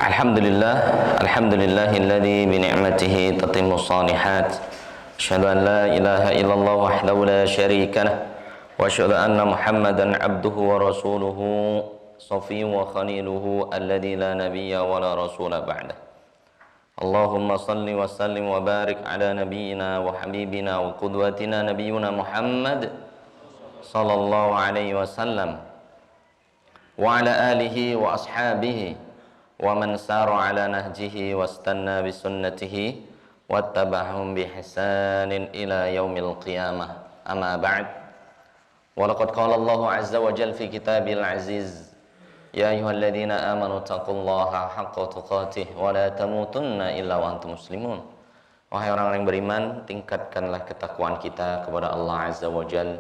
Alhamdulillah, alhamdulillahilladzi bi ni'matihi tatimmu shalihat. Asyhadu an la ilaha illallah wahdahu la syarika lah wa asyhadu anna Muhammadan abduhu wa rasuluhu shafiyyu wa khaliluhu alladzi la nabiyya wa la rasula ba'dah. Allahumma salli wa sallim wa barik ala nabiyyina wa habibina wa qudwatina nabiyyuna Muhammad sallallahu alaihi wasallam wa ala alihi wa ashabihi wa man sara ala nahjihi wastanna bisunnatihi wattaba'ahum biihsanin ila yaumil qiyamah. Amma ba'd. Wa laqad qala Allahu 'azza wa jalla fi kitabil 'aziz, ya ayyuhalladzina amanu taqullaha haqqa tuqatih wa la tamutunna illa wa antum muslimun. Wahai orang-orang yang beriman, tingkatkanlah ketakwaan kita kepada Allah 'azza wa jalla,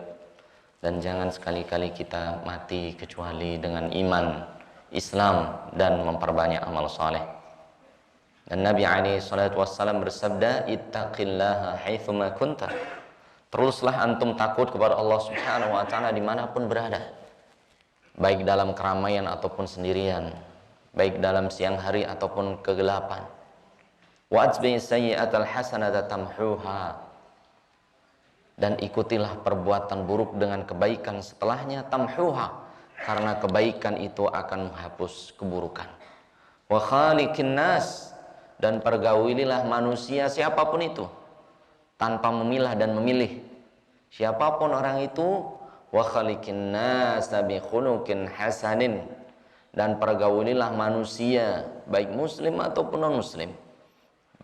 dan jangan sekali-kali kita mati kecuali dengan iman, Islam, dan memperbanyak amal saleh. Dan Nabi alaihi salatu wassalam bersabda, ittaqillaha haitsuma kunta. Teruslah antum takut kepada Allah Subhanahu wa taala dimanapun berada, baik dalam keramaian ataupun sendirian, baik dalam siang hari ataupun kegelapan. Wa atbi sayyi'atal hasanata tamhuha. Dan ikutilah perbuatan buruk dengan kebaikan setelahnya, tamhuha, karena kebaikan itu akan menghapus keburukan. Wa khaliqin nas, dan pergaulilah manusia siapapun itu tanpa memilah dan memilih siapapun orang itu. Wa khaliqin nas bi khuluqin hasanin, dan pergaulilah manusia baik muslim ataupun non muslim,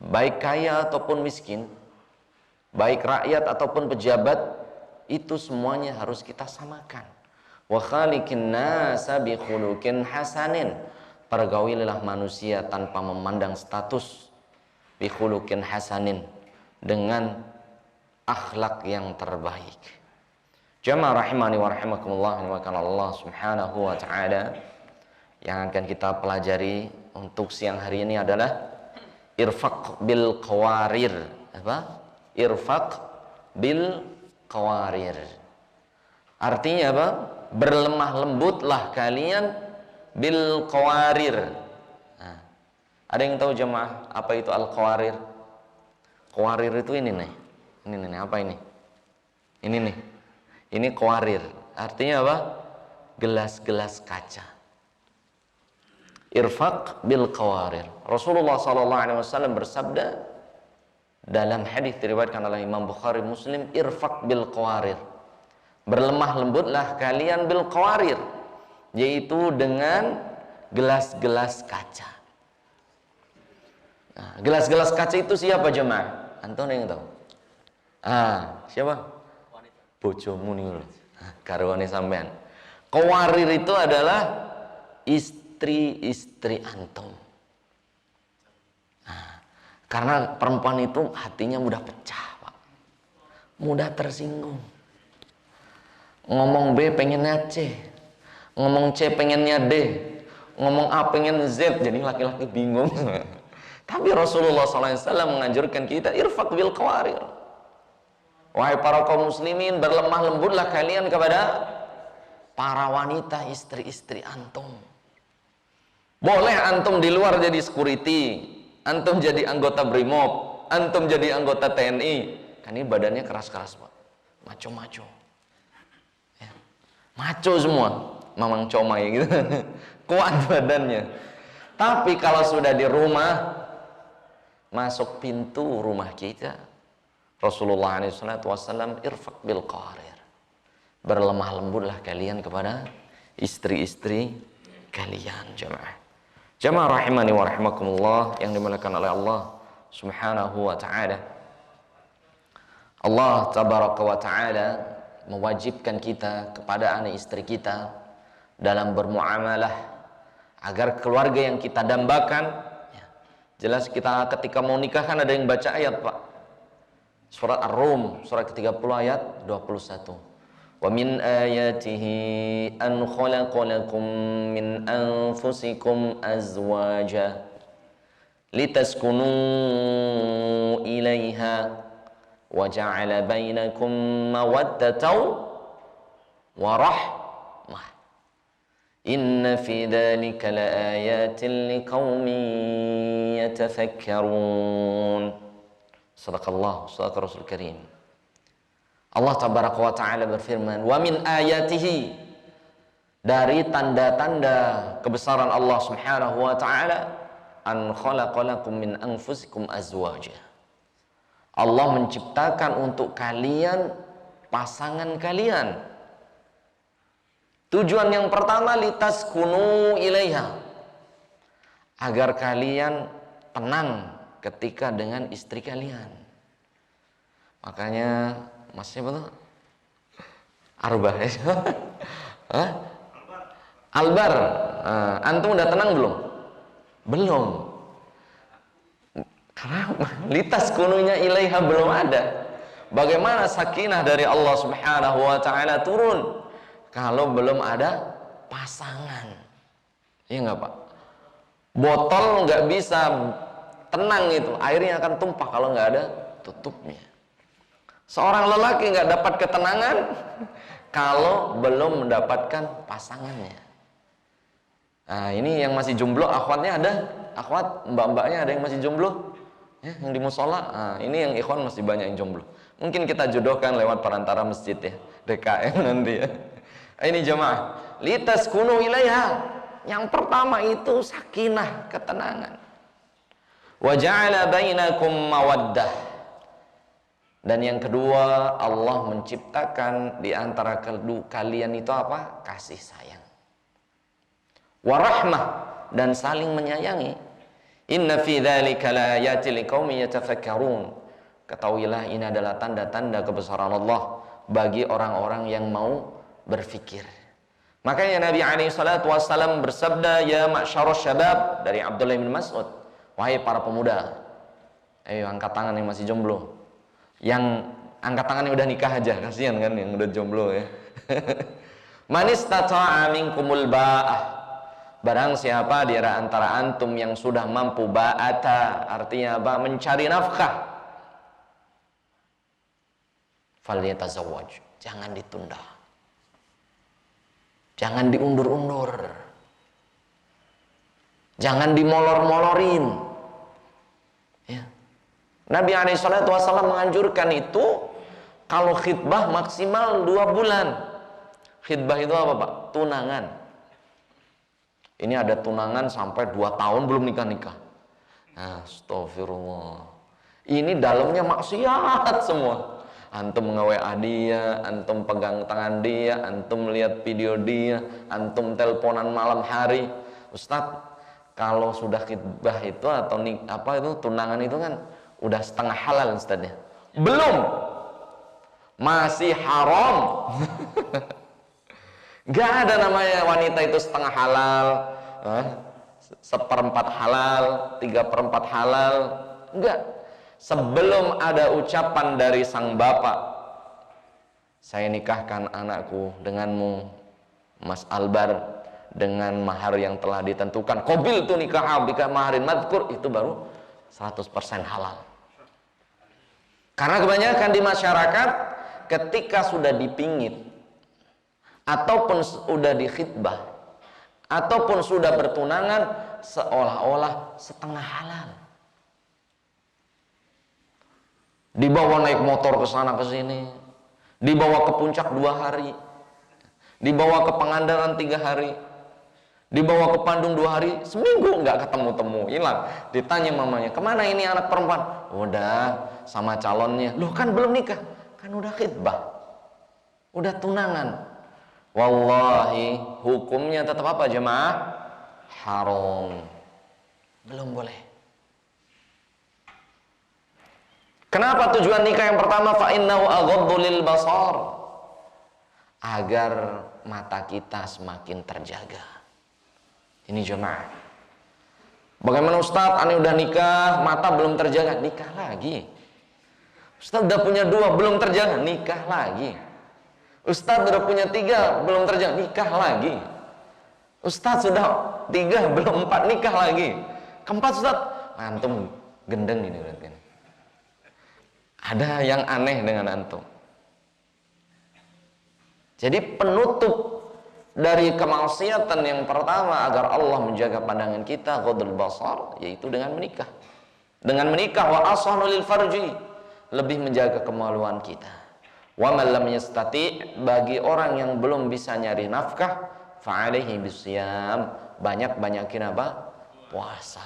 baik kaya ataupun miskin, baik rakyat ataupun pejabat, itu semuanya harus kita samakan. Wa khaliqin nasa bi khuluqin hasanin, pergaulilah manusia tanpa memandang status, bi khuluqin hasanin, dengan akhlak yang terbaik. Jamaah rahimani wa rahimakumullah, Allah Subhanahu wa taala, yang akan kita pelajari untuk siang hari ini adalah irfaq bil qawarir. Apa? Irfaq bil qawarir. Artinya apa? Berlemah lembutlah kalian bil qawarir. Nah, ada yang tahu jemaah apa itu al qawarir? Qawarir itu ini nih. Ini apa ini? Ini nih. Ini qawarir. Artinya apa? Gelas-gelas kaca. Irfaq bil qawarir. Rasulullah sallallahu alaihi wasallam bersabda dalam hadis diriwayatkan oleh Imam Bukhari Muslim, irfaq bil qawarir. Berlemah lembutlah kalian bil qawarir, yaitu dengan gelas-gelas kaca. Nah, gelas-gelas kaca itu siapa jemaah? Anton yang tahu? Siapa? Bojomu nih, karwane sampean. Qawarir itu adalah istri-istri antum. Nah, karena perempuan itu hatinya mudah pecah, Pak. Mudah tersinggung. Ngomong B pengennya C, ngomong C pengennya D, ngomong A pengen Z, jadi laki-laki bingung. Tapi Rasulullah SAW menganjurkan kita irfaq bil qawarir. Wahai para kaum muslimin, berlemah lembutlah kalian kepada para wanita istri-istri antum. Boleh antum di luar jadi security, antum jadi anggota BRIMOB, antum jadi anggota TNI, kan ini badannya keras-keras, Pak, maco-maco. Maco semua, mamang comai gitu. Kuat badannya. Tapi kalau sudah di rumah, masuk pintu rumah kita, Rasulullah SAW irfaq bil qawarir. Berlemah lembutlah kalian kepada istri-istri kalian, jemaah. Jemaah rahimani wa rahimakumullah yang dimuliakan oleh Allah Subhanahu wa taala. Allah tabaraka wa taala mewajibkan kita kepada anak istri kita dalam bermuamalah agar keluarga yang kita dambakan, jelas kita ketika mau nikah kan ada yang baca ayat, Pak. Surat Ar-Rum, surat ke-30 ayat 21. Wa min ayatihi an khalaqalakum min anfusikum azwaja litaskunu ilaiha wa ja'ala bainakum mawaddatan wa rahmah. Inna fi dzalika laayatin liqaumin yatafakkarun. Shadaqallah, shadaqa Rasul Karim. Allah tabaraka wa ta'ala berfirman, wa min ayatihi, dari tanda-tanda kebesaran Allah subhanahu wa ta'ala, an khalaqalakum min anfusikum azwaja. Allah menciptakan untuk kalian pasangan kalian. Tujuan yang pertama, litaskunu ilaiha, agar kalian tenang ketika dengan istri kalian. Makanya Mas siapa tuh? Arbah ya? Albar. Antum udah tenang belum? Belum. Karena litas kununya ilaiha belum ada. Bagaimana sakinah dari Allah subhanahu wa ta'ala turun kalau belum ada pasangan? Iya nggak Pak? Botol nggak bisa tenang itu, airnya akan tumpah kalau nggak ada tutupnya. Seorang lelaki nggak dapat ketenangan kalau belum mendapatkan pasangannya. Nah, ini yang masih jomblo, akhwatnya ada, akhwat mbak-mbaknya ada yang masih jomblo, ya, yang di musola. Nah, ini yang ikhwan masih banyak yang jomblo. Mungkin kita jodohkan lewat perantara masjid ya, DKM nanti ya. Ini jemaah, litaskunu ilaiha. Yang pertama itu sakinah, ketenangan. Wa ja'ala bainakum mawaddah. Dan yang kedua, Allah menciptakan di antara kalian itu apa? Kasih sayang. Warahmah, dan saling menyayangi. Inna fi dzalika laayatin liqaumin yatafakkarun. Ketahuilah ini adalah tanda-tanda kebesaran Allah bagi orang-orang yang mau berfikir. Makanya Nabi SAW bersabda, ya ma'syarus syabab, dari Abdullah bin Mas'ud, wahai para pemuda, ayo angkat tangan yang masih jomblo. Yang angkat tangan yang udah nikah aja, kasihan kan yang udah jomblo ya. Man istata'a minkumul ba'ah, barang siapa di antara antum yang sudah mampu ba'ata, artinya apa? Mencari nafkah, falyatazawwaj, jangan ditunda, jangan diundur-undur, jangan dimolor-molorin ya. Nabi SAW menganjurkan itu kalau khitbah maksimal 2 bulan. Khitbah itu apa Pak? Tunangan. Ini ada tunangan sampai 2 tahun belum nikah-nikah. Astagfirullah. Ini dalamnya maksiat semua. Antum nge-WA dia, antum pegang tangan dia, antum lihat video dia, antum teleponan malam hari. Ustadz, kalau sudah khitbah itu atau itu tunangan itu kan udah setengah halal Ustadznya. Belum, masih haram. Gak ada namanya wanita itu setengah halal, 1/4 halal, 3/4 halal. Enggak. Sebelum ada ucapan dari sang bapak, saya nikahkan anakku denganmu Mas Albar dengan mahar yang telah ditentukan, qabil tu nikah bika maharin madkur, itu baru 100% halal. Karena kebanyakan di masyarakat ketika sudah dipingit ataupun sudah dikhitbah ataupun sudah bertunangan, seolah-olah setengah halal. Dibawa naik motor ke sana ke sini, dibawa ke puncak 2 hari, dibawa ke Pangandaran 3 hari, dibawa ke Bandung 2 hari, seminggu nggak ketemu-temu, hilang. Ditanya mamanya, kemana ini anak perempuan? Udah sama calonnya. Loh kan belum nikah, kan udah khitbah, udah tunangan. Wallahi hukumnya tetap apa jemaah? Haram, belum boleh. Kenapa tujuan nikah yang pertama? Fa innahu aghaddu lil basar, agar mata kita semakin terjaga. Ini jemaah. Bagaimana Ustaz, ane udah nikah, mata belum terjaga, nikah lagi. Ustaz udah punya 2 belum terjaga, nikah lagi. Ustaz udah punya 3 belum terjaga, nikah lagi. Ustaz sudah 3 belum 4, nikah lagi. Keempat Ustaz, antum gendeng ini berarti. Ada yang aneh dengan antum. Jadi penutup dari kemaksiatan yang pertama agar Allah menjaga pandangan kita, ghadul basar, yaitu dengan menikah. Dengan menikah, wa asanu lil farji, lebih menjaga kemaluan kita. Wa man lam yastati, bagi orang yang belum bisa nyari nafkah, fa alaihi bisyam, banyak-banyakin apa? Puasa.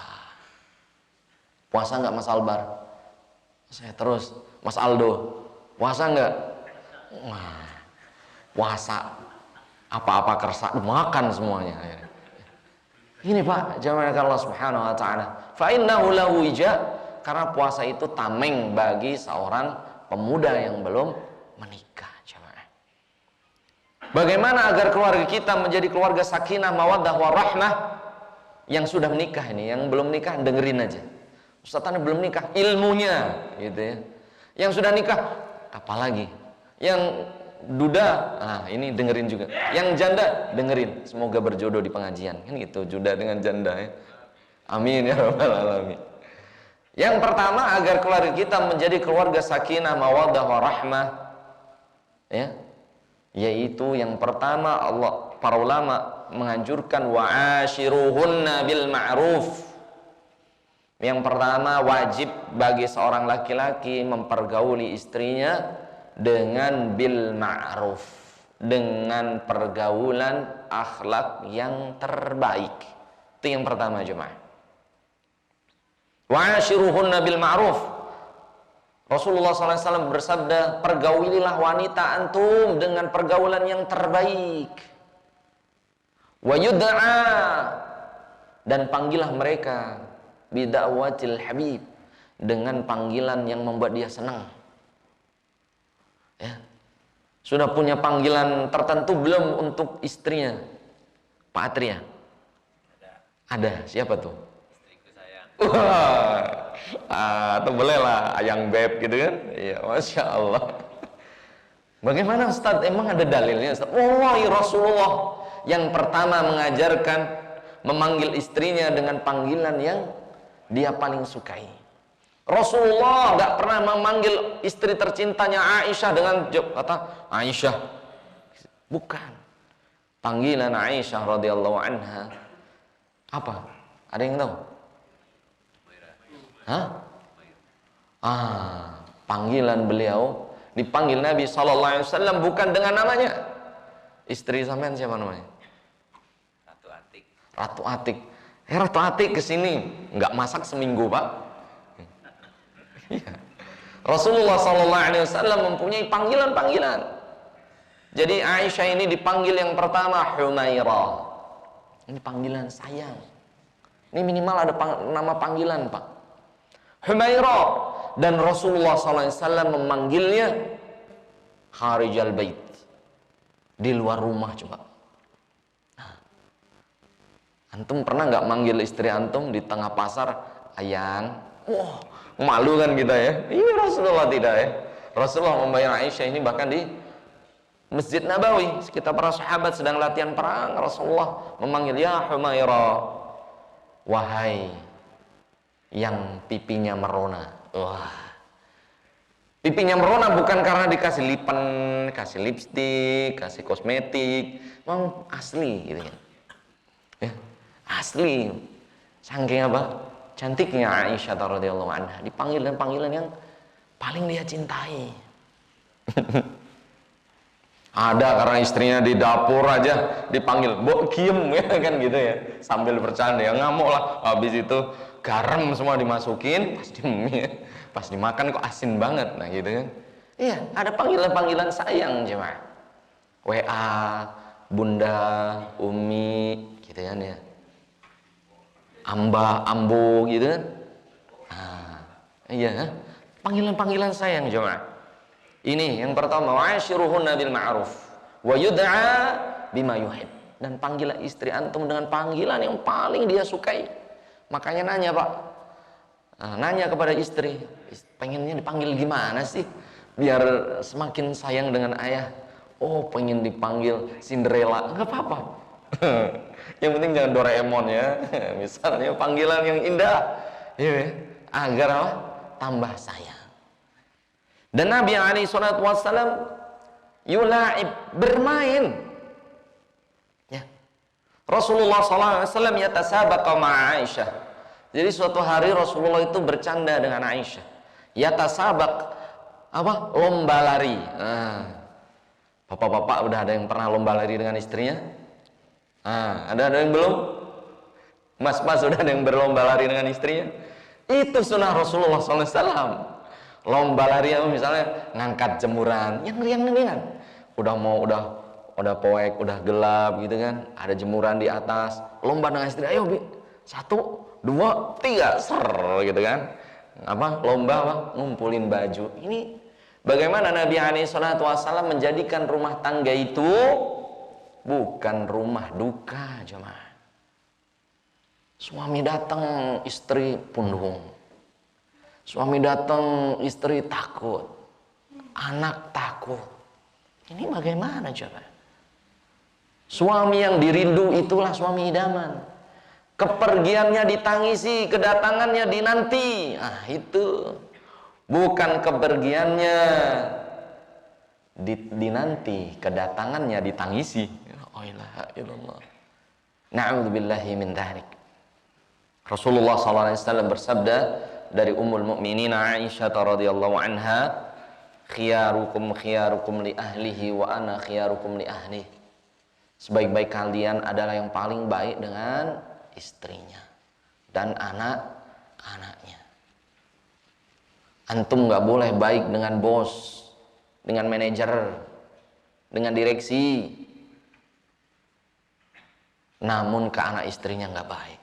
Puasa enggak Mas Albar? Saya terus, Mas Aldo, puasa enggak? Wah, puasa apa-apa kersa makan semuanya. Ini Pak, jamaah Allah Subhanahu wa taala. Fa innahu lahu wija, karena puasa itu tameng bagi seorang pemuda yang belum menikah, jamaah. Bagaimana agar keluarga kita menjadi keluarga sakinah, mawaddah, warahmah? Yang sudah menikah ini, yang belum nikah dengerin aja. Ustaz Tani belum nikah, ilmunya gitu ya. Yang sudah nikah, apalagi. Yang duda, nah ini dengerin juga. Yang janda, dengerin. Semoga berjodoh di pengajian. Kan gitu, duda dengan janda ya. Amin ya rabbal alamin. Yang pertama, agar keluarga kita menjadi keluarga sakinah, mawaddah, warahmah, ya, yaitu yang pertama para ulama menganjurkan wa'ashiruhunna bil ma'ruf. Yang pertama, wajib bagi seorang laki-laki mempergauli istrinya dengan bil ma'ruf, dengan pergaulan akhlak yang terbaik. Itu yang pertama, jemaah. Wa'ashiruhunna bil ma'ruf. Rasulullah SAW bersabda, pergaulilah wanita antum dengan pergaulan yang terbaik. Wa yud'a, dan panggillah mereka bida'watil habib, dengan panggilan yang membuat dia senang. Ya. Sudah punya panggilan tertentu belum untuk istrinya? Pak Atria? Ada. Siapa tuh? Istriku sayang. Atau boleh lah ayang beb gitu kan? Iya, Masya Allah. Bagaimana Ustaz? Emang ada dalilnya Ustaz? Wallahi Rasulullah yang pertama mengajarkan memanggil istrinya dengan panggilan yang dia paling sukai. Rasulullah gak pernah memanggil istri tercintanya Aisyah dengan kata Aisyah. Bukan. Panggilan Aisyah radhiyallahu anha apa? Ada yang tahu? Hah? Panggilan beliau, dipanggil Nabi SAW bukan dengan namanya. Istri sampean siapa namanya? Ratu Atik. Ratu Atik. Ratu Atik kesini, nggak masak seminggu Pak. Rasulullah SAW mempunyai panggilan-panggilan. Jadi Aisyah ini dipanggil yang pertama Humairah. Ini panggilan sayang. Ini minimal ada nama panggilan Pak. Humairah. Dan Rasulullah SAW memanggilnya Kharijal Bait, di luar rumah coba. Antum pernah nggak manggil istri antum di tengah pasar, ayang? Wah, malu kan kita ya? Ini Rasulullah tidak ya? Rasulullah membayar Aisyah ini bahkan di Masjid Nabawi, sekitar para sahabat sedang latihan perang, Rasulullah memanggil, ya Humairah, wahai yang pipinya merona. Wah, pipinya merona bukan karena dikasih lipen, kasih lipstik, kasih kosmetik, memang asli gitu ya. Ya, asli. Saking apa? Cantiknya Aisyah radhiyallahu anha dipanggil dengan panggilan yang paling dia cintai. Ada karena istrinya di dapur aja dipanggil, "Mbok kiem," ya kan gitu ya. Sambil bercanda ya, ngamuk lah. Habis itu garam semua dimasukin, pas dimakan kok asin banget. Nah gitu kan. Iya, ada panggilan-panggilan sayang jemaah. WA, Bunda, Umi, gitu kan ya. Amba, Ambo gitu kan. Iya, panggilan-panggilan sayang jemaah. Ini yang pertama, wa'ashiruhunna bil ma'ruf wa yud'a bima yuhib. Dan panggilan istri antum dengan panggilan yang paling dia sukai. Makanya nanya Pak, nanya kepada istri, pengennya dipanggil gimana sih biar semakin sayang dengan ayah? Oh, pengen dipanggil Cinderella, nggak apa-apa. Yang penting jangan Doraemon ya. Misalnya panggilan yang indah, ya, agar apa? Tambah sayang. Dan Nabi SAW yula'ib, bermain. Rasulullah SAW yatasabaqa ma'a Aisyah. Jadi suatu hari Rasulullah itu bercanda dengan Aisyah. Yatasabaq, apa? Lomba lari. Bapak-bapak udah ada yang pernah lomba lari dengan istrinya? Ada yang belum? Mas-mas udah ada yang berlomba lari dengan istrinya? Itu sunnah Rasulullah SAW. Lomba lari misalnya ngangkat jemuran, yang ringan-ringan. Udah poek, udah gelap gitu kan, ada jemuran di atas, lomba dengan istri, ayo Bi, 1, 2, 3, ser gitu kan. Lomba ngumpulin baju. Ini bagaimana Nabi SAW menjadikan rumah tangga itu bukan rumah duka, jemaah. Suami datang, istri pundung. Suami datang, istri takut. Anak takut. Ini bagaimana coba? Suami yang dirindu itulah suami idaman. Kepergiannya ditangisi, kedatangannya dinanti. Itu bukan kepergiannya dinanti, kedatangannya ditangisi. Oh ilaha illallah. Na'udzubillahi min dzalik. Rasulullah SAW bersabda dari Ummul Mukminin Aisyah radhiyallahu anha, khiyarukum li ahlihi wa ana khiyarukum li ahlihi. Sebaik-baik kalian adalah yang paling baik dengan istrinya dan anak-anaknya. Antum gak boleh baik dengan bos, dengan manajer, dengan direksi, namun ke anak istrinya gak baik.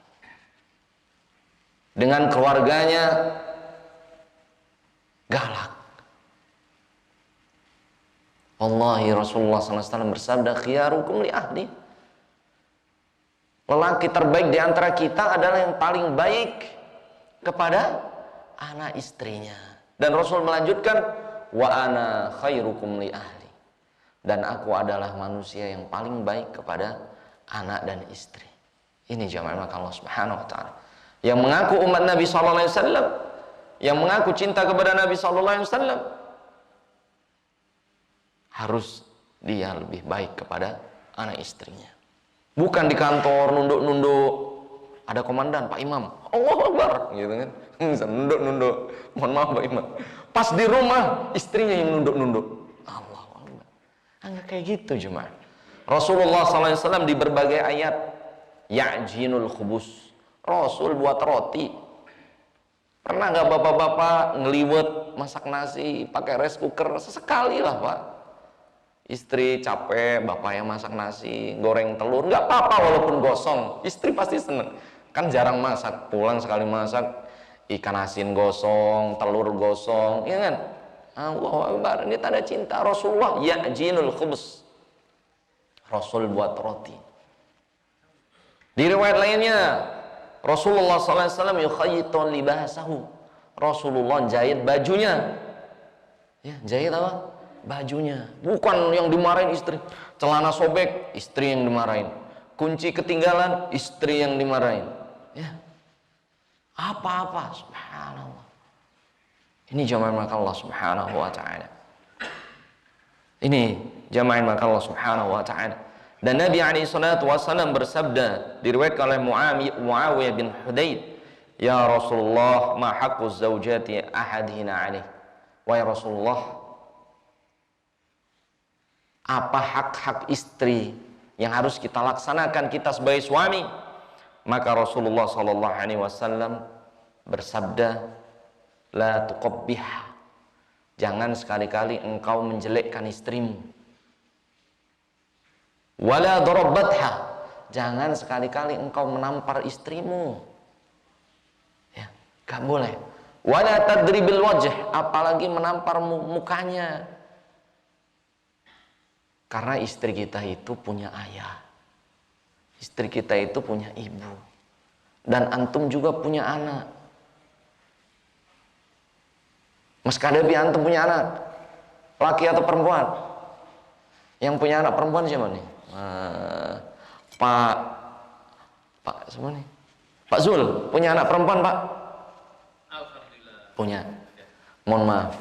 Dengan keluarganya galak. Wallahi Rasulullah SAW bersabda, khiyarukum li ahli. Lelaki terbaik di antara kita adalah yang paling baik kepada anak istrinya. Dan Rasul melanjutkan, wa ana khairukum li ahli. Dan aku adalah manusia yang paling baik kepada anak dan istri. Ini jamaah Allah Subhanahu wa taala. Yang mengaku umat Nabi sallallahu alaihi wasallam, yang mengaku cinta kepada Nabi sallallahu alaihi wasallam, harus dia lebih baik kepada anak istrinya. Bukan di kantor nunduk-nunduk, ada komandan, Pak Imam, Allahu Akbar gitu kan. Nunduk-nunduk. Mohon maaf Pak Imam. Pas di rumah istrinya yang nunduk-nunduk. Allahu Akbar. Enggak kayak gitu jemaah. Rasulullah SAW di berbagai ayat ya'jinul khubus. Rasul buat roti. Pernah nggak bapak-bapak ngeliwet masak nasi pakai rice cooker? Sesekali lah Pak. Istri capek, bapak yang masak nasi, goreng telur, nggak apa-apa walaupun gosong. Istri pasti seneng. Kan jarang masak, pulang sekali masak, ikan asin gosong, telur gosong, ya kan? Allahu Akbar, ini tanda cinta Rasulullah. Ya'jinul khubus. Rasul buat roti. Di riwayat lainnya, Rasulullah SAW yukhayyitun libasahu. Rasulullah jahit bajunya. Ya, jahit apa? Bajunya. Bukan yang dimarahin istri. Celana sobek, istri yang dimarahin. Kunci ketinggalan, istri yang dimarahin. Ya. Apa-apa, subhanallah. Ini jamaah maka Allah Subhanahu wa taala. Ini jamaah maka Allah Subhanahu wa taala. Dan Nabi SAW bersabda, diriwayatkan oleh Muawiyah bin Hudaid, ya Rasulullah, ma haqqu zaujati ahadina alaih. Wahai Rasulullah, apa hak-hak istri yang harus kita laksanakan kita sebagai suami? Maka Rasulullah SAW bersabda, la tuqabbih, jangan sekali-kali engkau menjelekkan istrimu. Wala darabatha, jangan sekali-kali engkau menampar istrimu. Ya, gak boleh. Wala tadribil wajh, apalagi menampar mukanya. Karena istri kita itu punya ayah. Istri kita itu punya ibu. Dan antum juga punya anak. Mas Kadabi, antum punya anak laki atau perempuan? Yang punya anak perempuan siapa nih? Pak siapa nih? Pak Zul punya anak perempuan Pak? Alhamdulillah. Punya. Mohon maaf,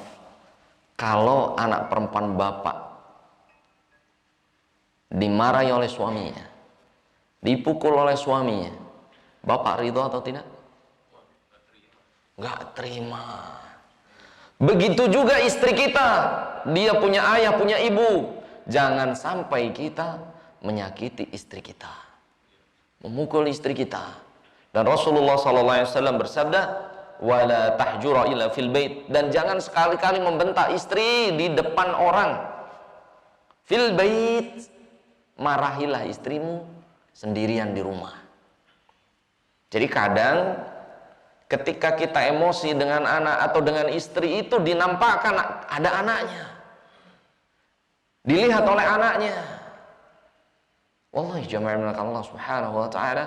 kalau anak perempuan bapak dimarahi oleh suaminya, dipukul oleh suaminya, bapak ridho atau tidak? Nggak terima. Begitu juga istri kita, dia punya ayah, punya ibu. Jangan sampai kita menyakiti istri kita, memukul istri kita. Dan Rasulullah SAW bersabda, wala tahjura illa fil bait, dan jangan sekali-kali membentak istri di depan orang. Fil bait, marahilah istrimu sendirian di rumah. Jadi kadang ketika kita emosi dengan anak atau dengan istri, itu dinampakkan ada anaknya, dilihat oleh anaknya. Wallahi jamaah Allah subhanahu wa ta'ala,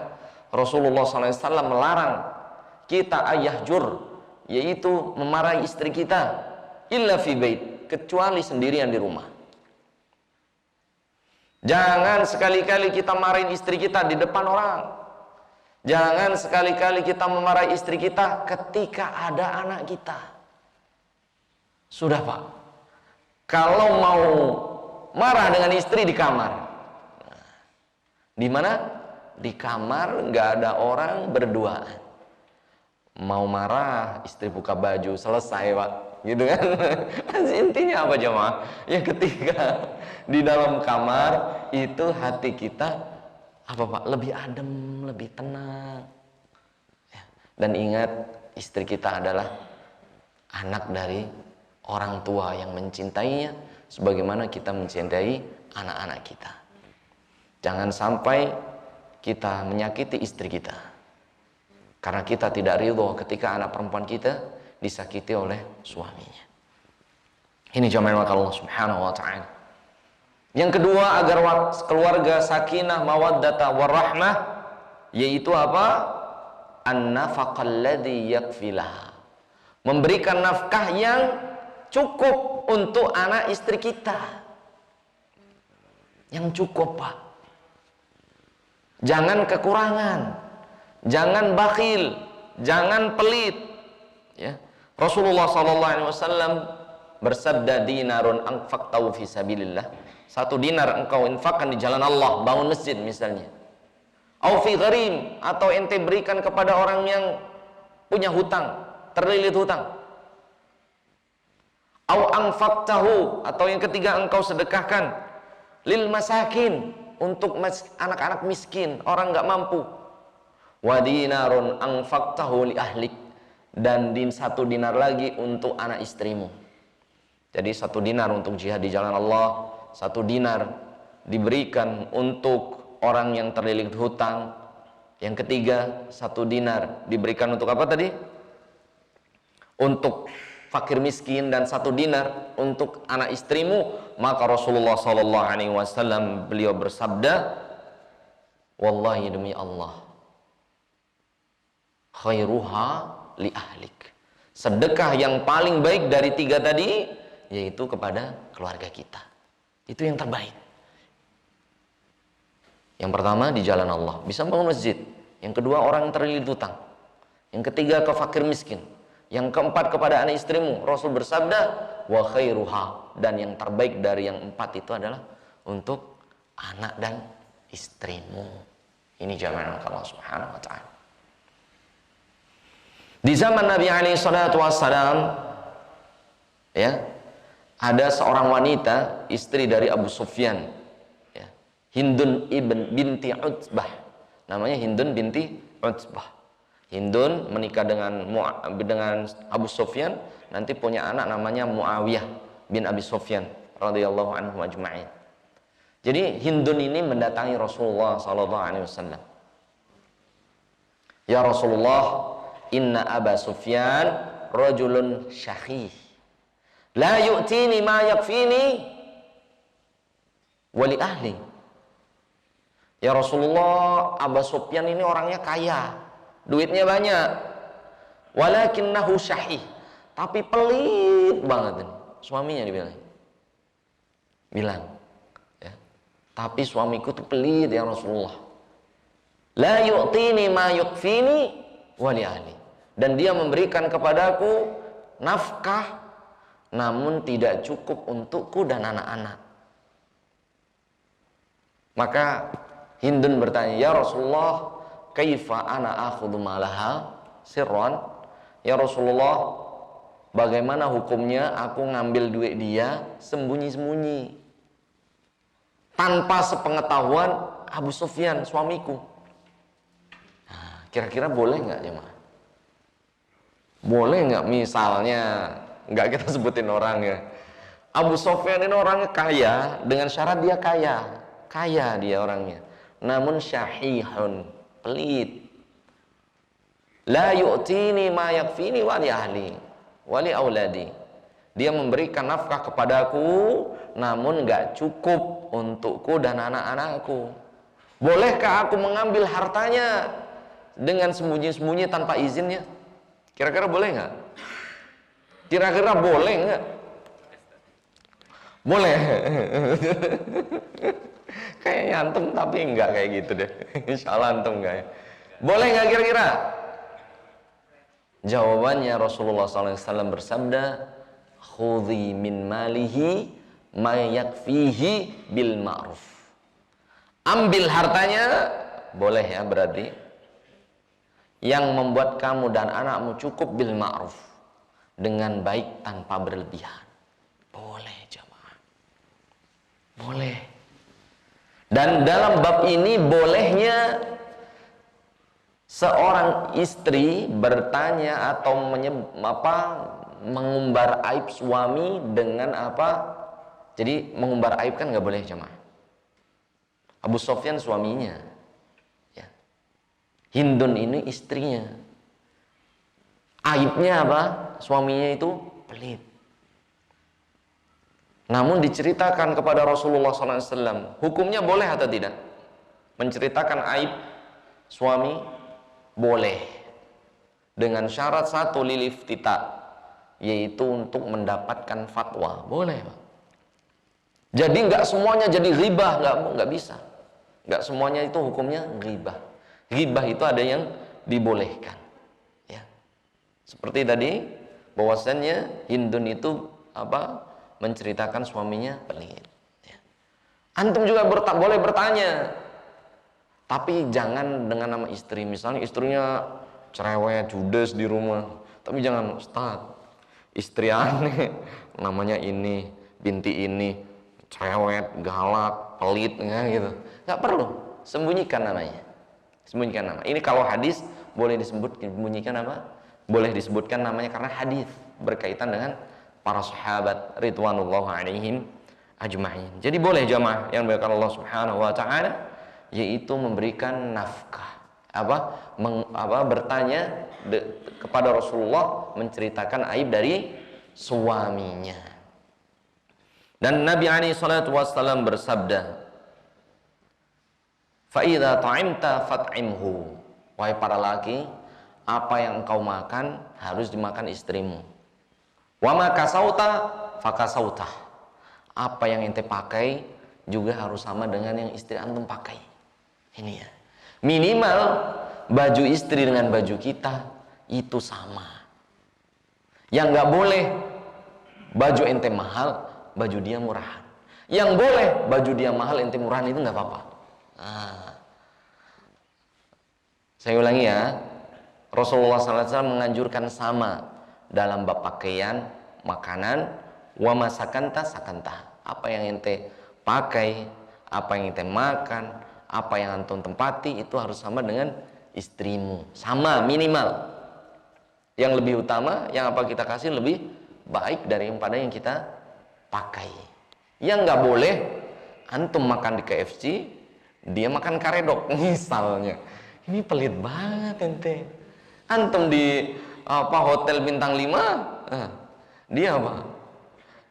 Rasulullah SAW melarang kita ayahjur, yaitu memarahi istri kita, illa fi bait, kecuali sendirian di rumah. Jangan sekali-kali kita marahin istri kita di depan orang. Jangan sekali-kali kita memarahi istri kita ketika ada anak kita. Sudah Pak, kalau mau marah dengan istri di kamar. Di mana? Di kamar, nggak ada orang, berduaan. Mau marah, istri buka baju, selesai Pak, gitu kan? Intinya apa jemaah? Ya ketika di dalam kamar itu hati kita apa Pak? Lebih adem, lebih tenang. Ya. Dan ingat, istri kita adalah anak dari orang tua yang mencintainya sebagaimana kita mencintai anak-anak kita. Jangan sampai kita menyakiti istri kita karena kita tidak ridho ketika anak perempuan kita disakiti oleh suaminya. Ini jamaah Allah subhanahu wa ta'ala. Yang kedua, agar keluarga sakinah, mawaddata, warahmah, yaitu apa? An-nafaqal ladzi yakfilah. Memberikan nafkah yang cukup untuk anak istri kita. Yang cukup Pak. Jangan kekurangan, jangan bakhil, jangan pelit. Ya. Rasulullah SAW bersabda, dinarun anfaqtahu fi sabilillah. 1 dinar engkau infakkan di jalan Allah, bangun masjid misalnya. Au fi gharim, atau ente berikan kepada orang yang punya hutang, terlilit hutang. Au anfaqtahu, atau yang ketiga engkau sedekahkan lil masakin, untuk anak-anak miskin, orang nggak mampu. Wa dinarun anfaqtahu li ahlik, dan 1 dinar lagi untuk anak istrimu. Jadi 1 dinar untuk jihad di jalan Allah, 1 dinar diberikan untuk orang yang terlilit hutang. Yang ketiga, 1 dinar diberikan untuk apa tadi? Untuk fakir miskin, dan 1 dinar untuk anak istrimu. Maka Rasulullah SAW beliau bersabda, wallahi demi Allah, khairuha li ahlik, sedekah yang paling baik dari 3 tadi yaitu kepada keluarga kita. Itu yang terbaik. Yang pertama di jalan Allah, bisa bangun masjid. Yang kedua, orang yang terlilit hutang. Yang ketiga, ke fakir miskin. Yang keempat, kepada anak istrimu. Rasul bersabda, wa khairuha, dan yang terbaik dari yang 4 itu adalah untuk anak dan istrimu. Ini jamaah Allah subhanahu wa ta'ala. Di zaman Nabi alaihi salatu wassalam, ya, ada seorang wanita, istri dari Abu Sufyan, ya, Hindun binti Utbah. Namanya Hindun binti Utbah. Hindun menikah dengan Abu Sufyan, nanti punya anak namanya Muawiyah bin Abi Sufyan radhiyallahu anhu ajma'in. Jadi Hindun ini mendatangi Rasulullah SAW. Ya Rasulullah, inna Aba Sufyan rajulun syahih, la yu'tini ma yakfini wali ahli. Ya Rasulullah, Aba Sufyan ini orangnya kaya, duitnya banyak, walakinnahu syahih, tapi pelit banget. Suaminya bilang, ya, tapi suamiku tuh pelit ya Rasulullah. La yu'tini ma yakfini wali ahli, dan dia memberikan kepadaku nafkah namun tidak cukup untukku dan anak-anak. Maka Hindun bertanya, "Ya Rasulullah, kaifa ana akhudhu malaha sirran?" Ya Rasulullah, bagaimana hukumnya aku ngambil duit dia sembunyi-sembunyi tanpa sepengetahuan Abu Sufyan suamiku? Nah, kira-kira boleh nggak jemaah? Boleh nggak misalnya, nggak kita sebutin orang ya, Abu Sufyan ini orangnya kaya, dengan syarat dia kaya dia orangnya, namun syahihun, pelit, la yu'tini ma yakfini wali ahli wali auladi, dia memberikan nafkah kepadaku namun nggak cukup untukku dan anak-anakku. Bolehkah aku mengambil hartanya dengan sembunyi-sembunyi tanpa izinnya? Kira-kira boleh nggak? Kira-kira boleh nggak? Boleh. Kayaknya antum tapi enggak kayak gitu deh. Insya Allah antum enggak ya. Boleh nggak kira-kira? Jawabannya Rasulullah SAW bersabda, khudhi min malihi ma yakfihi bil ma'ruf. Ambil hartanya, boleh ya berarti, yang membuat kamu dan anakmu cukup bil ma'ruf, dengan baik tanpa berlebihan. Boleh jamaah, boleh. Dan dalam bab ini bolehnya seorang istri bertanya atau mengumbar aib suami dengan apa? Jadi mengumbar aib kan nggak boleh jamaah. Abu Sufyan suaminya, ya. Hindun ini istrinya. Aibnya apa? Suaminya itu pelit. Namun diceritakan kepada Rasulullah SAW, hukumnya boleh atau tidak? Menceritakan aib suami boleh, dengan syarat satu, liliftita, yaitu untuk mendapatkan fatwa. Boleh, Pak. Jadi nggak semuanya jadi ghibah, nggak bisa. Nggak semuanya itu hukumnya ghibah. Ghibah itu ada yang dibolehkan, ya. Seperti tadi bahwasannya Hindun itu apa? Menceritakan suaminya pelit. Ya. Antum juga boleh bertanya, tapi jangan dengan nama istri. Misalnya istrinya cerewet, judes di rumah, tapi jangan, Ustaz, istri aneh, namanya ini, binti ini, cerewet, galak, pelit, ya, gitu. Nggak perlu, sembunyikan namanya. Sembunyikan nama. Ini kalau hadis boleh disembunyikan apa? Boleh disebutkan namanya karena hadis berkaitan dengan para sahabat ridwanullah alaihim ajma'in. Jadi boleh jamaah yang dimuliakan Allah Subhanahu wa taala, yaitu memberikan nafkah, bertanya kepada Rasulullah, menceritakan aib dari suaminya. Dan Nabi alaihi salatu wassalam bersabda, fa idza ta'imta fat'imhu, wahai para laki, apa yang engkau makan harus dimakan istrimu. Wa ma kasauta fakasauta, apa yang ente pakai juga harus sama dengan yang istri antum pakai. Ini ya, minimal baju istri dengan baju kita itu sama. Yang nggak boleh baju ente mahal, baju dia murahan. Yang boleh baju dia mahal, ente murahan, itu nggak apa-apa. Nah, saya ulangi ya, Rasulullah SAW menganjurkan sama dalam bab pakaian, makanan, wa masakanta sakanta, apa yang ente pakai, apa yang ente makan, apa yang antum tempati, itu harus sama dengan istrimu, sama minimal. Yang lebih utama, yang apa kita kasih lebih baik daripada yang kita pakai. Yang nggak boleh, antum makan di KFC, dia makan karedok misalnya. Ini pelit banget ente. Antum di hotel bintang 5, dia apa?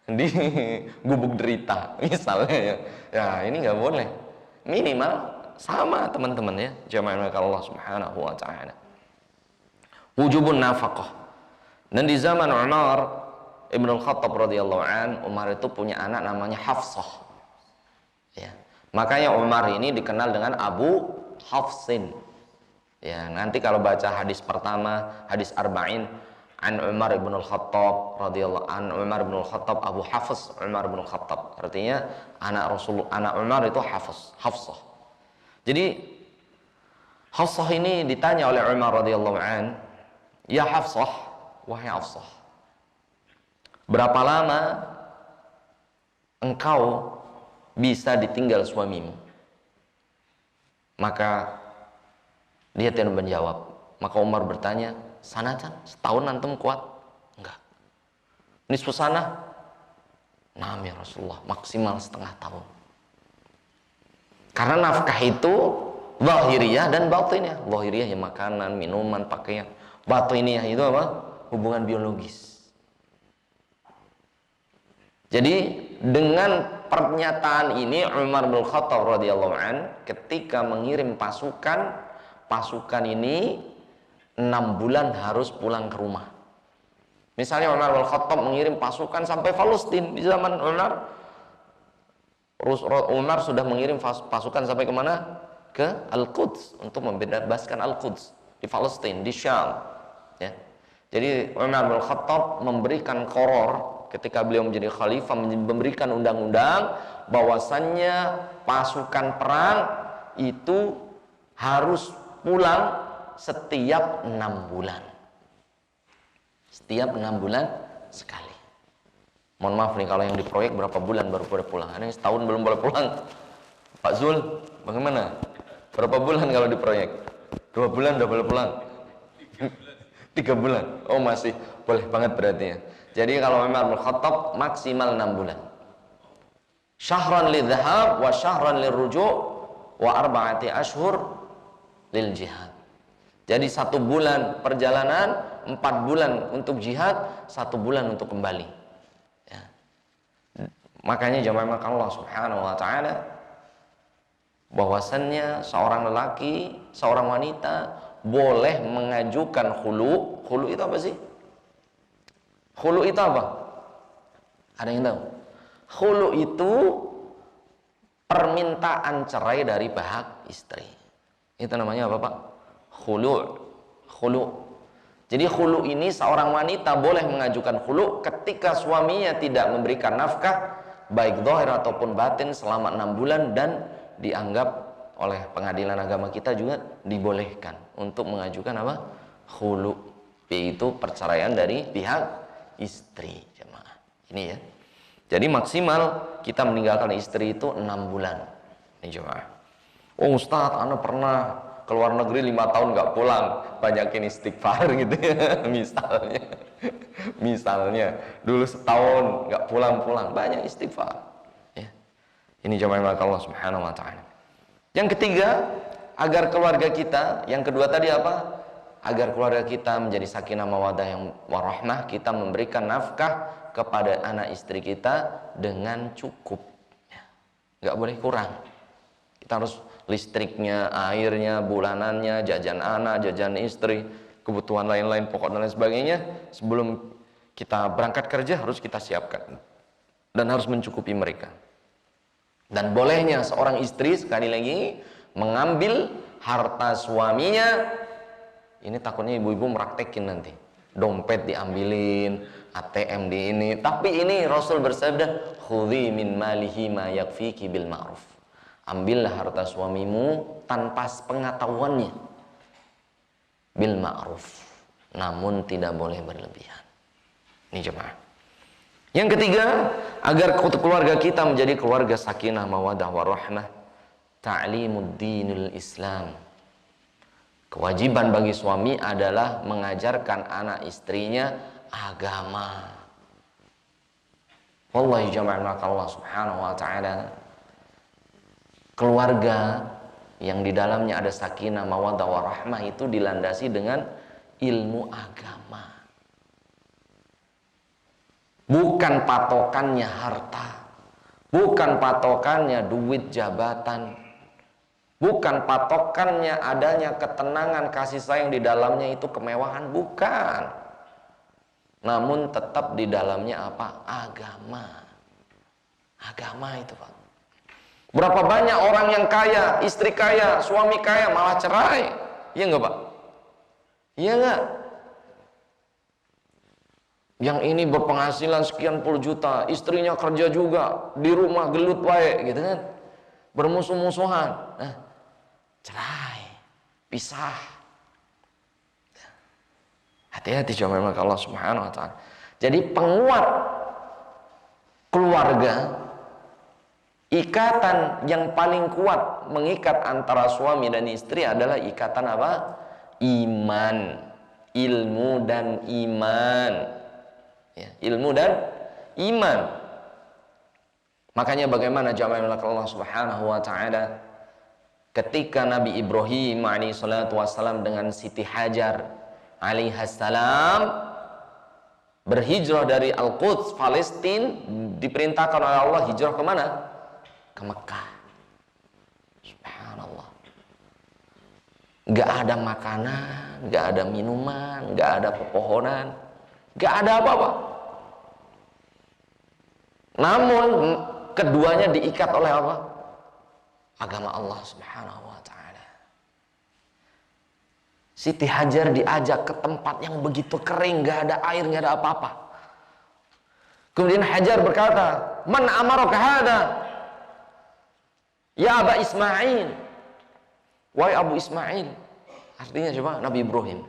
Di gubuk derita misalnya ya. Ya ini nggak boleh. Minimal sama teman-teman ya, jamaah Allah Subhanahu wa taala. Wujubun nafaqah. Dan di zaman Umar Ibn al-Khattab radhiyallahu an, Umar itu punya anak namanya Hafsah. Ya. Makanya Umar ini dikenal dengan Abu Hafsin. Ya, nanti kalau baca hadis pertama, hadis arba'in, an Umar ibn al-Khattab radhiyallahu an, Umar ibn al-Khattab Abu Hafs Umar ibn al-Khattab. Artinya anak Umar itu Hafsah. Jadi Hafsah ini ditanya oleh Umar radhiyallahu an, "Ya Hafsah, wahai Hafsah, berapa lama engkau bisa ditinggal suamimu?" Maka dia tidak menjawab. Maka Umar bertanya, "Sanatan, setahun antum kuat?" "Enggak." "Nisfu sanah?" "Naam ya Rasulullah, maksimal setengah tahun." Karena nafkah itu zahiriyah dan batiniyah. Zahiriyah ya makanan, minuman, pakaian. Batiniyah itu apa? Hubungan biologis. Jadi dengan pernyataan ini Umar bin Khattab radhiyallahu an ketika mengirim pasukan ini 6 bulan harus pulang ke rumah. Misalnya Umar bin Khattab mengirim pasukan sampai Palestina di zaman Umar sudah mengirim pasukan sampai kemana? Ke Al-Quds untuk membebaskan Al-Quds di Palestina, di Syam. Ya. Jadi Umar bin Khattab memberikan qrar ketika beliau menjadi khalifah, memberikan undang-undang bahwasannya pasukan perang itu harus pulang setiap 6 bulan. Setiap 6 bulan sekali. Mohon maaf nih kalau yang di proyek berapa bulan baru boleh pulang. Ada yang setahun belum boleh pulang. Pak Zul, bagaimana? Berapa bulan kalau di proyek? 2 bulan udah boleh pulang? 3 bulan. Oh masih boleh banget berarti ya. Jadi kalau Umar bin Khattab maksimal 6 bulan. Syahran lidhahab wa syahran lirruju' wa arba'ati ashhur lil jihad. Jadi 1 bulan perjalanan, 4 bulan untuk jihad, 1 bulan untuk kembali. Ya. Makanya jamaah Allah Subhanahu wa taala bahwasannya seorang lelaki, seorang wanita boleh mengajukan khulu. Khulu itu apa sih? Khulu itu apa? Ada yang tahu? Khulu itu permintaan cerai dari pihak istri. Itu namanya apa, Pak? Khulu. Khulu. Jadi khulu ini seorang wanita boleh mengajukan khulu ketika suaminya tidak memberikan nafkah baik zahir ataupun batin selama 6 bulan dan dianggap oleh pengadilan agama kita juga dibolehkan untuk mengajukan apa? Khulu, yaitu perceraian dari pihak istri, jemaah. Ini ya. Jadi maksimal kita meninggalkan istri itu 6 bulan. Ini jemaah. Oh Ustadz, Anda pernah keluar negeri 5 tahun nggak pulang, banyakin istighfar gitu ya. Misalnya dulu setahun nggak pulang, banyak istighfar. Ya. Ini jemaah Allah Subhanahu Wa Taala. Yang ketiga, agar keluarga kita, yang kedua tadi apa? Agar keluarga kita menjadi sakinah mawaddah yang warahmah, kita memberikan nafkah kepada anak istri kita dengan cukup. Ya. Nggak boleh kurang. Kita harus listriknya, airnya, bulanannya, jajan anak, jajan istri, kebutuhan lain-lain, pokok dan lain sebagainya. Sebelum kita berangkat kerja harus kita siapkan dan harus mencukupi mereka. Dan bolehnya seorang istri sekali lagi mengambil harta suaminya. Ini takutnya ibu-ibu meraktekin nanti, dompet diambilin, ATM di ini. Tapi ini Rasul bersabda, khudhi min malihi ma yakfiki bil ma'ruf. Ambillah harta suamimu tanpa pengetahuannya, bil ma'ruf, namun tidak boleh berlebihan. Ini jemaah. Yang ketiga, agar keluarga kita menjadi keluarga sakinah mawaddah warahmah, ta'limud dinul Islam. Kewajiban bagi suami adalah mengajarkan anak istrinya agama. Wallahi jama'a Allah Subhanahu wa taala, keluarga yang di dalamnya ada sakinah mawaddah warahmah itu dilandasi dengan ilmu agama. Bukan patokannya harta, bukan patokannya duit jabatan, bukan patokannya adanya ketenangan kasih sayang di dalamnya itu kemewahan, bukan. Namun tetap di dalamnya apa? Agama. Agama itu, Pak. Berapa banyak orang yang kaya, istri kaya, suami kaya malah cerai. Iya enggak, Pak? Iya enggak? Yang ini berpenghasilan sekian puluh juta, istrinya kerja juga, di rumah gelut wae gitu kan. Bermusuh-musuhan. Nah, cerai, pisah. Hati-hati jamaah Allah Subhanahu wa taala. Jadi penguat keluarga, ikatan yang paling kuat mengikat antara suami dan istri adalah ikatan apa? Iman, ilmu dan iman. Ya, ilmu dan iman. Makanya bagaimana jamaah Allah Subhanahu wa taala ketika Nabi Ibrahim alaihi salatu wassalam dengan Siti Hajar alaihissalam berhijrah dari Al-Quds, Palestina, diperintahkan oleh Allah hijrah ke mana? Ke Mekah. Subhanallah. Gak ada makanan, gak ada minuman, gak ada pepohonan, gak ada apa-apa. Namun keduanya diikat oleh apa? Agama Allah Subhanahu wa taala. Siti Hajar diajak ke tempat yang begitu kering, gak ada air, gak ada apa-apa. Kemudian Hajar berkata, "Man amaraka hada?" Ya Aba Ismail. Wahai Abu Ismail. Artinya coba Nabi Ibrahim.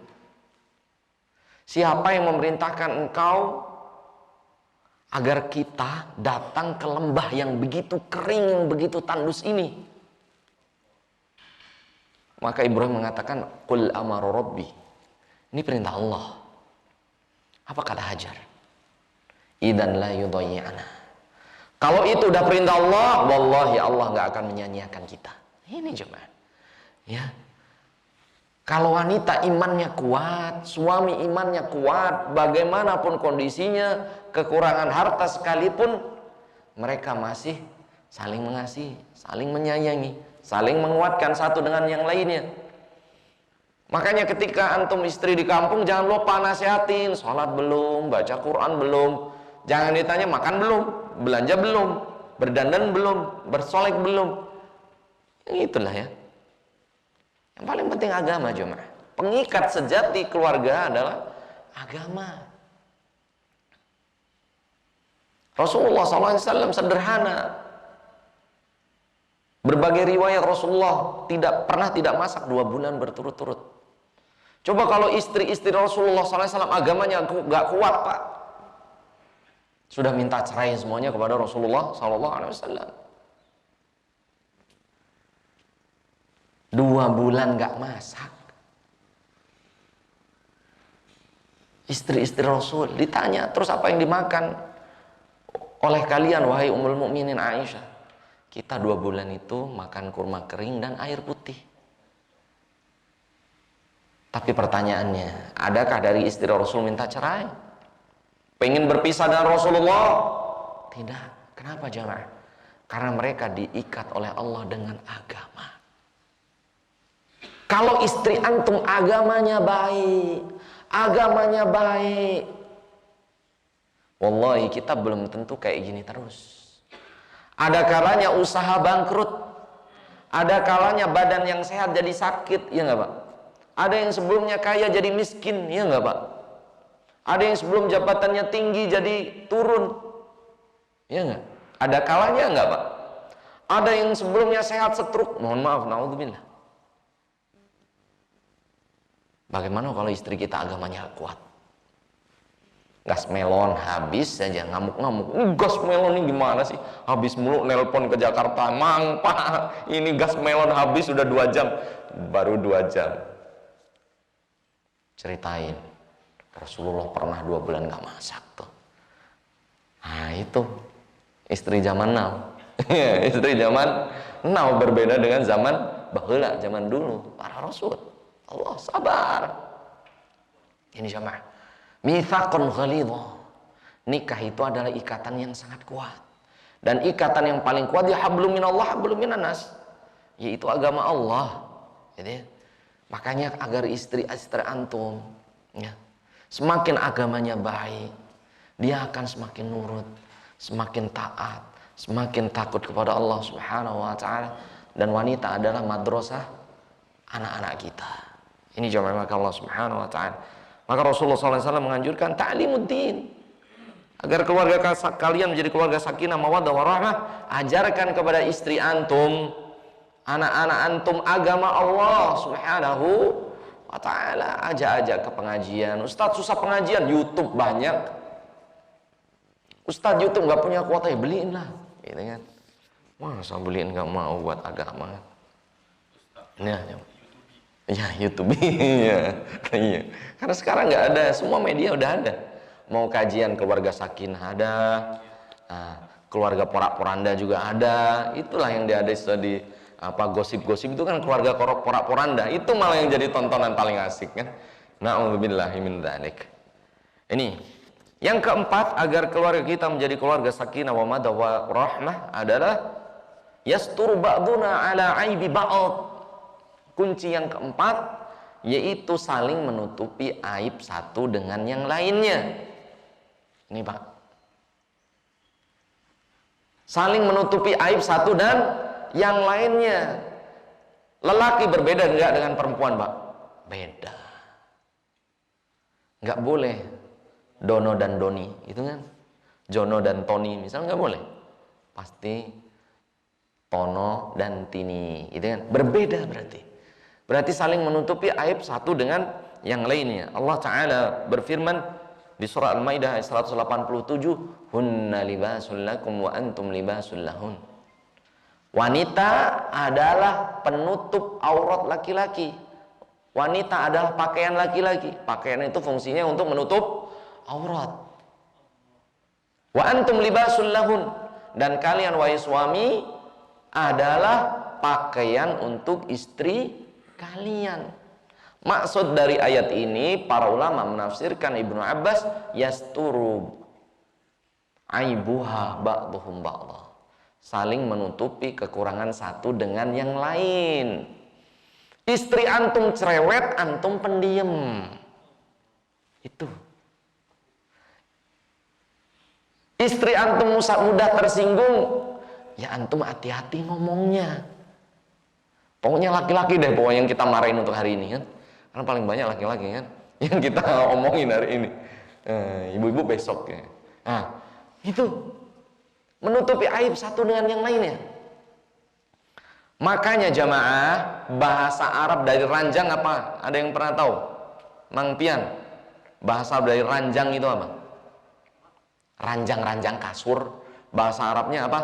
Siapa yang memerintahkan engkau agar kita datang ke lembah yang begitu kering, yang begitu tandus ini? Maka Ibrahim mengatakan, "Qul amaru rabbi." Ini perintah Allah. Apa kata Hajar? "Idzan la yudayyi'ana." Kalau itu udah perintah Allah, wallahi Allah nggak akan menyanyiakan kita. Ini cuma, ya. Kalau wanita imannya kuat, suami imannya kuat, bagaimanapun kondisinya, kekurangan harta sekalipun, mereka masih saling mengasihi, saling menyayangi, saling menguatkan satu dengan yang lainnya. Makanya ketika antum istri di kampung, jangan lupa nasihatin, sholat belum, baca Quran belum, jangan ditanya makan belum, belanja belum, berdandan belum, bersolek belum. Yang itulah ya. Yang paling penting agama jemaah. Pengikat sejati keluarga adalah agama. Rasulullah SAW sederhana. Berbagai riwayat Rasulullah tidak masak 2 bulan berturut-turut. Coba kalau istri-istri Rasulullah SAW agamanya gak kuat pak, sudah minta cerai semuanya kepada Rasulullah SAW. 2 bulan gak masak. Istri-istri Rasul ditanya, terus apa yang dimakan oleh kalian wahai Ummul Mukminin Aisyah? Kita 2 bulan itu makan kurma kering dan air putih. Tapi pertanyaannya, adakah dari istri Rasul minta cerai? Pengen berpisah dengan Rasulullah? Tidak. Kenapa jemaah? Karena mereka diikat oleh Allah dengan agama. Kalau istri antum agamanya baik, wallahi kita belum tentu kayak gini terus. Ada kalanya usaha bangkrut, ada kalanya badan yang sehat jadi sakit, ya nggak pak? Ada yang sebelumnya kaya jadi miskin, ya nggak pak? Ada yang sebelum jabatannya tinggi jadi turun, ya nggak? Ada kalanya nggak pak? Ada yang sebelumnya sehat stroke, mohon maaf, naudzubillah. Bagaimana kalau istri kita agamanya kuat? Gas melon habis saja ngamuk-ngamuk. Gas melon ini gimana sih? Habis mulu nelpon ke Jakarta. Mang pak, ini gas melon habis sudah 2 jam. Baru 2 jam. Ceritain. Rasulullah pernah 2 bulan gak masak tuh. Nah itu. Istri zaman now. Istri zaman now berbeda dengan zaman baheula, zaman dulu. Para Rasul. Allah sabar. Ini jamaah. Mitsaqun ghalidha. Nikah itu adalah ikatan yang sangat kuat. Dan ikatan yang paling kuat ya hablum minallah hablum minannas. Yaitu agama Allah. Jadi, makanya agar istri-istri antum ya, semakin agamanya baik, dia akan semakin nurut, semakin taat, semakin takut kepada Allah Subhanahu wa taala. Dan wanita adalah madrasah anak-anak kita. Ini jamaah Allah Subhanahu wa taala. Maka Rasulullah SAW menganjurkan ta'limuddin. Agar keluarga kalian menjadi keluarga sakinah, mawaddah warahmah, ajarkan kepada istri antum anak-anak antum agama Allah Subhanahu wa ta'ala. Ajak-ajak ke pengajian. Ustadz susah pengajian, YouTube banyak. Ustadz YouTube gak punya kuota, ya beliin lah, gitu kan. Masa beliin gak mau buat agama? Ya YouTube. Iya. Karena sekarang nggak ada, semua media udah ada. Mau kajian keluarga sakinah ada, keluarga porak-poranda juga ada. Itulah yang dia ada di gosip-gosip itu kan keluarga porak-poranda. Itu malah yang jadi tontonan paling asik kan. Na'udzubillahi min dzalik. Ini yang keempat, agar keluarga kita menjadi keluarga sakinah wa mawaddah wa rahmah adalah yasturu ba'duna ala aibi ba'd. Kunci yang keempat yaitu saling menutupi aib satu dengan yang lainnya. Ini Pak, saling menutupi aib satu dan yang lainnya. Lelaki berbeda enggak dengan perempuan Pak? Beda. Enggak boleh Dono dan Doni, itu kan Jono dan Tony misalnya, enggak boleh. Pasti Tono dan Tini, itu kan berbeda berarti saling menutupi aib satu dengan yang lainnya. Allah Ta'ala berfirman di surah Al-Maidah ayat 187, hunna libasul lakum wa antum libasul lahun. Wanita adalah penutup aurat laki-laki. Wanita adalah pakaian laki-laki. Pakaian itu fungsinya untuk menutup aurat. Wa antum libasul lahun, dan kalian wahai suami adalah pakaian untuk istri kalian. Maksud dari ayat ini, para ulama menafsirkan, Ibnu Abbas, yasturu aibuha ba'duhum ba'dah, saling menutupi kekurangan satu dengan yang lain. Istri antum cerewet, antum pendiam. Itu. Istri antum mudah tersinggung, ya antum hati-hati ngomongnya. Pokoknya laki-laki deh, pokoknya yang kita marahin untuk hari ini kan. Karena paling banyak laki-laki kan yang kita omongin hari ini. Ibu-ibu besok ya. Nah, itu menutupi aib satu dengan yang lainnya. Makanya jamaah, bahasa Arab dari ranjang apa? Ada yang pernah tahu? Mang Pian, bahasa dari ranjang itu apa? Ranjang-ranjang kasur, bahasa Arabnya apa?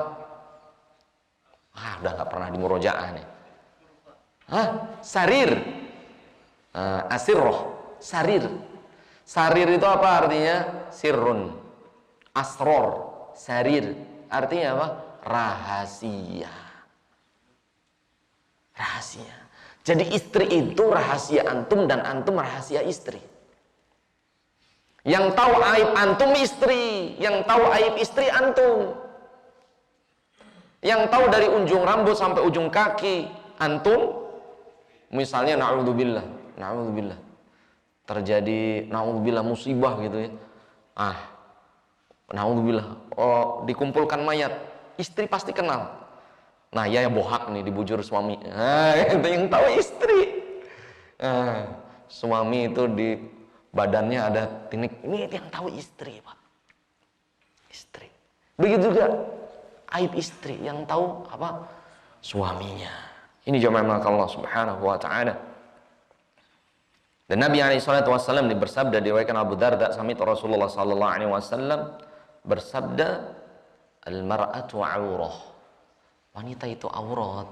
Udah gak pernah di murojaah nih. Sarir. Asirroh. Sarir. Sarir itu apa artinya? Sirrun. Asror. Sarir. Artinya apa? Rahasia. Rahasia. Jadi istri itu rahasia antum dan antum rahasia istri. Yang tahu aib antum istri, yang tahu aib istri antum. Yang tahu dari ujung rambut sampai ujung kaki antum. Misalnya na'udzubillah, terjadi na'udzubillah musibah gitu ya. Na'udzubillah, dikumpulkan mayat, istri pasti kenal. Nah, ya bohak nih dibujur suami. Yang tahu istri. Suami itu di badannya ada tinik. Ini yang tahu istri, Pak. Istri. Begitu juga aib istri, yang tahu apa? Suaminya. Ini jamaah Allah Subhanahu wa ta'ala. Dan Nabi SAW bersabda, diriwayatkan Abu Darda sami Rasulullah sallallahu alaihi wasallam bersabda, al-mar'atu 'aurah. Wanita itu aurat.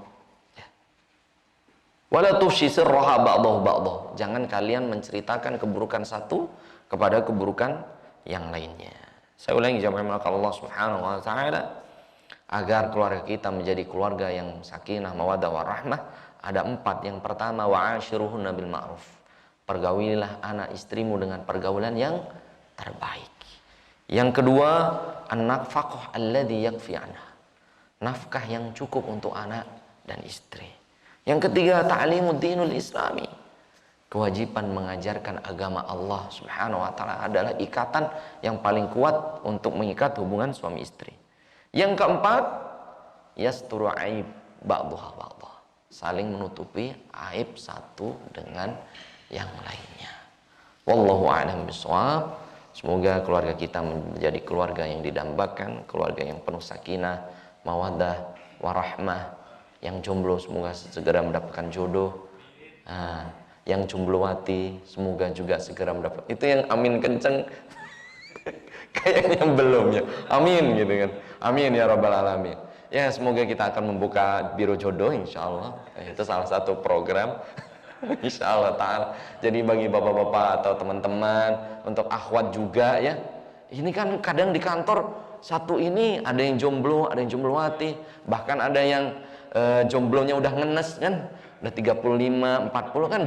Wala tufshi sirraha ba'dahu ba'dah. Jangan kalian menceritakan keburukan satu kepada keburukan yang lainnya. Saya ulangi jamaah Allah Subhanahu wa ta'ala. Agar keluarga kita menjadi keluarga yang sakinah, mawaddah, warahmah, ada 4. Yang pertama, wa'ashiruhunna bil ma'ruf. Pergaulilah anak istrimu dengan pergaulan yang terbaik. Yang kedua, an-nafaqah alladhi yakfi anha. Nafkah yang cukup untuk anak dan istri. Yang ketiga, ta'limud dinul islami. Kewajiban mengajarkan agama Allah Subhanahu wa ta'ala adalah ikatan yang paling kuat untuk mengikat hubungan suami istri. Yang keempat, yasturu aib ba'duha ba'dah. Saling menutupi aib satu dengan yang lainnya. Wallahu a'lam bishawab. Semoga keluarga kita menjadi keluarga yang didambakan, keluarga yang penuh sakinah, mawaddah, warahmah, Yang jomblo semoga segera mendapatkan jodoh. Nah, yang jomblowati semoga juga segera mendapat. Itu yang amin kenceng. Kayaknya belum ya. Amin gitu kan. Amin ya rabbal alamin. Ya semoga kita akan membuka biro jodoh insyaallah. Itu salah satu program insyaallah ta'ala. Jadi bagi bapak-bapak atau teman-teman, untuk akhwat juga ya. Ini kan kadang di kantor satu ini ada yang jomblo, ada yang jomblowati, bahkan ada yang jomblonya udah ngenes kan, udah 35, 40 kan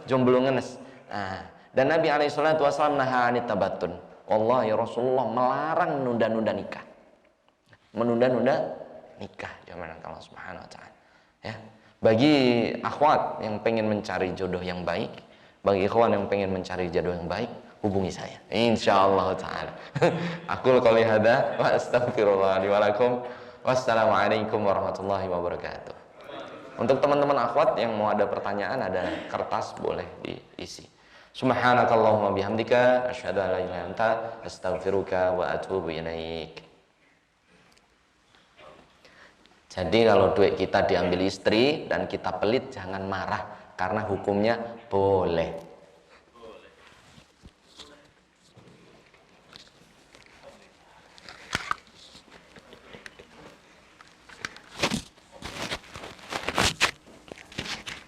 jomblo ngenes. Nah, dan Nabi alaihissalatu wassalam naha anit tabattun. Allah ya Rasulullah melarang menunda-nunda nikah. Menunda-nunda nikah zaman Allah Subhanahu wa taala. Ya. Bagi akhwat yang pengen mencari jodoh yang baik, bagi ikhwan yang pengen mencari jodoh yang baik, hubungi saya. Insyaallah taala. Aku qouli hada wa astaghfirullah li wa lakum. Wassalamualaikum warahmatullahi wabarakatuh. Untuk teman-teman akhwat yang mau ada pertanyaan, ada kertas boleh diisi. Subhanakallahumma bihamdika asyhadu an la ilaha illa anta astaghfiruka wa atubu ilaik. Jadi kalau duit kita diambil istri dan kita pelit, jangan marah karena hukumnya boleh.